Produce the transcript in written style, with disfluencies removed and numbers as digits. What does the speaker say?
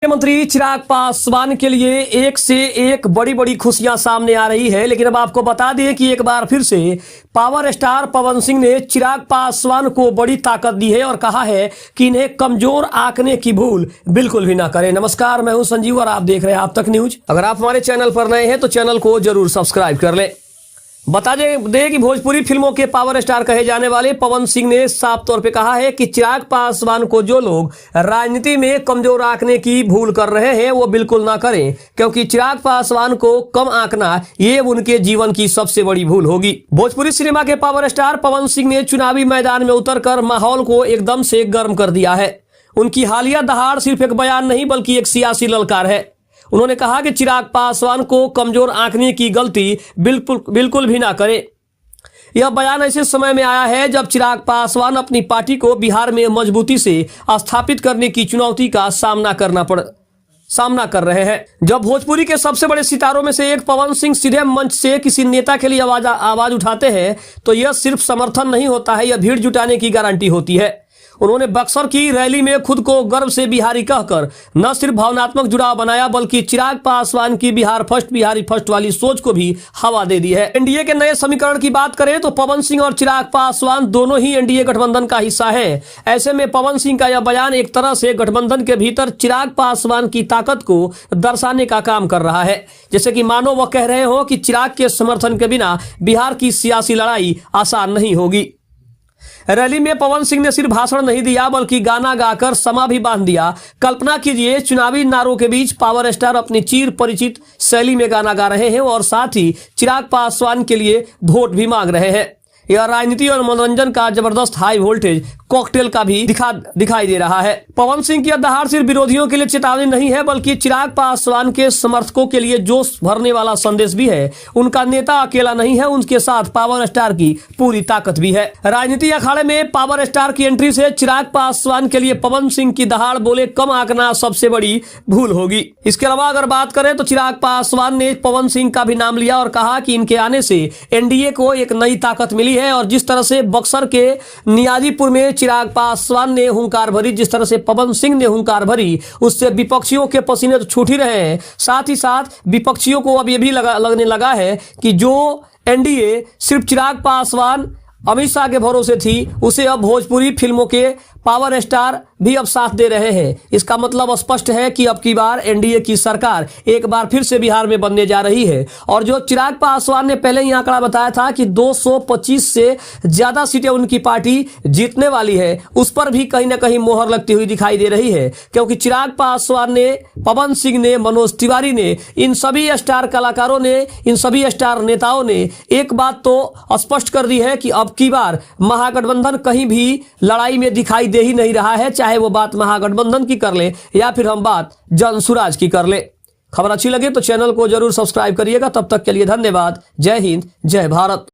मुख्यमंत्री चिराग पासवान के लिए एक से एक बड़ी बड़ी खुशियां सामने आ रही है। लेकिन अब आपको बता दें कि एक बार फिर से पावर स्टार पवन सिंह ने चिराग पासवान को बड़ी ताकत दी है और कहा है कि इन्हें कमजोर आंकने की भूल बिल्कुल भी ना करें। नमस्कार, मैं हूं संजीव और आप देख रहे हैं आप तक न्यूज। अगर आप हमारे चैनल पर नए हैं तो चैनल को जरूर सब्सक्राइब कर लें। बता दें कि भोजपुरी फिल्मों के पावर स्टार कहे जाने वाले पवन सिंह ने साफ तौर पे कहा है कि चिराग पासवान को जो लोग राजनीति में कमजोर आंकने की भूल कर रहे हैं वो बिल्कुल ना करें, क्योंकि चिराग पासवान को कम आंकना ये उनके जीवन की सबसे बड़ी भूल होगी। भोजपुरी सिनेमा के पावर स्टार पवन सिंह ने चुनावी मैदान में उतरकर माहौल को एकदम से गर्म कर दिया है। उनकी हालिया दहाड़ सिर्फ एक बयान नहीं बल्कि एक सियासी ललकार है। उन्होंने कहा कि चिराग पासवान को कमजोर आंकने की गलती बिल्कुल भी ना करें। यह बयान ऐसे समय में आया है जब चिराग पासवान अपनी पार्टी को बिहार में मजबूती से स्थापित करने की चुनौती का सामना कर रहे हैं। जब भोजपुरी के सबसे बड़े सितारों में से एक पवन सिंह सीधे मंच से किसी नेता के लिए आवाज उठाते हैं तो यह सिर्फ समर्थन नहीं होता है, यह भीड़ जुटाने की गारंटी होती है। उन्होंने बक्सर की रैली में खुद को गर्व से बिहारी कहकर न सिर्फ भावनात्मक जुड़ाव बनाया बल्कि चिराग पासवान की बिहारी फर्स्ट वाली सोच को भी हवा दे दी है। एनडीए के नए समीकरण की बात करें तो पवन सिंह और चिराग पासवान दोनों ही एनडीए गठबंधन का हिस्सा है। ऐसे में पवन सिंह का यह बयान एक तरह से गठबंधन के भीतर चिराग पासवान की ताकत को दर्शाने का काम कर रहा है। जैसे कि मानो वह कह रहे हो कि चिराग के समर्थन के बिना बिहार की सियासी लड़ाई आसान नहीं होगी। रैली में पवन सिंह ने सिर्फ भाषण नहीं दिया बल्कि गाना गाकर समा भी बांध दिया। कल्पना कीजिए, चुनावी नारों के बीच पावर स्टार अपनी चिर परिचित शैली में गाना गा रहे हैं और साथ ही चिराग पासवान के लिए वोट भी मांग रहे हैं। यह राजनीति और मनोरंजन का जबरदस्त हाई वोल्टेज कॉकटेल का भी दिखाई दे रहा है। पवन सिंह की दहाड़ सिर्फ विरोधियों के लिए चेतावनी नहीं है बल्कि चिराग पासवान के समर्थकों के लिए जोश भरने वाला संदेश भी है। उनका नेता अकेला नहीं है, उनके साथ पावर स्टार की पूरी ताकत भी है। राजनीति अखाड़े में पावर स्टार की एंट्री से चिराग पासवान के लिए पवन सिंह की दहाड़ बोले कम आंकना सबसे बड़ी भूल होगी। इसके अलावा अगर बात करें तो चिराग पासवान ने पवन सिंह का भी नाम लिया और कहा कि इनके आने से एनडीए को एक नई ताकत मिली है। और जिस तरह से बक्सर के नियाजीपुर में चिराग पासवान ने हुंकार भरी, जिस तरह से पवन सिंह ने हुंकार भरी, उससे विपक्षियों के पसीने तो छूट ही रहे हैं। साथ ही साथ विपक्षियों को अब ये भी लगने लगा है कि जो एनडीए सिर्फ चिराग पासवान अमित शाह के भरोसे थी उसे अब भोजपुरी फिल्मों के पावर स्टार भी अब साथ दे रहे हैं। इसका मतलब स्पष्ट है कि अब की बार एनडीए की सरकार एक बार फिर से बिहार में बनने जा रही है। और जो चिराग पासवान ने पहले ही आंकड़ा बताया था कि 225 से ज्यादा सीटें उनकी पार्टी जीतने वाली है, उस पर भी कहीं ना कहीं मोहर लगती हुई दिखाई दे रही है। क्योंकि चिराग पासवान ने, पवन सिंह ने, मनोज तिवारी ने, इन सभी स्टार कलाकारों ने, इन सभी स्टार नेताओं ने एक बात तो स्पष्ट कर दी है कि अब की बार महागठबंधन कहीं भी लड़ाई में दिखाई दे ही नहीं रहा है, चाहे वो बात महागठबंधन की कर ले या फिर हम बात जनसुराज की कर ले। खबर अच्छी लगे तो चैनल को जरूर सब्सक्राइब करिएगा। तब तक के लिए धन्यवाद। जय हिंद, जय भारत।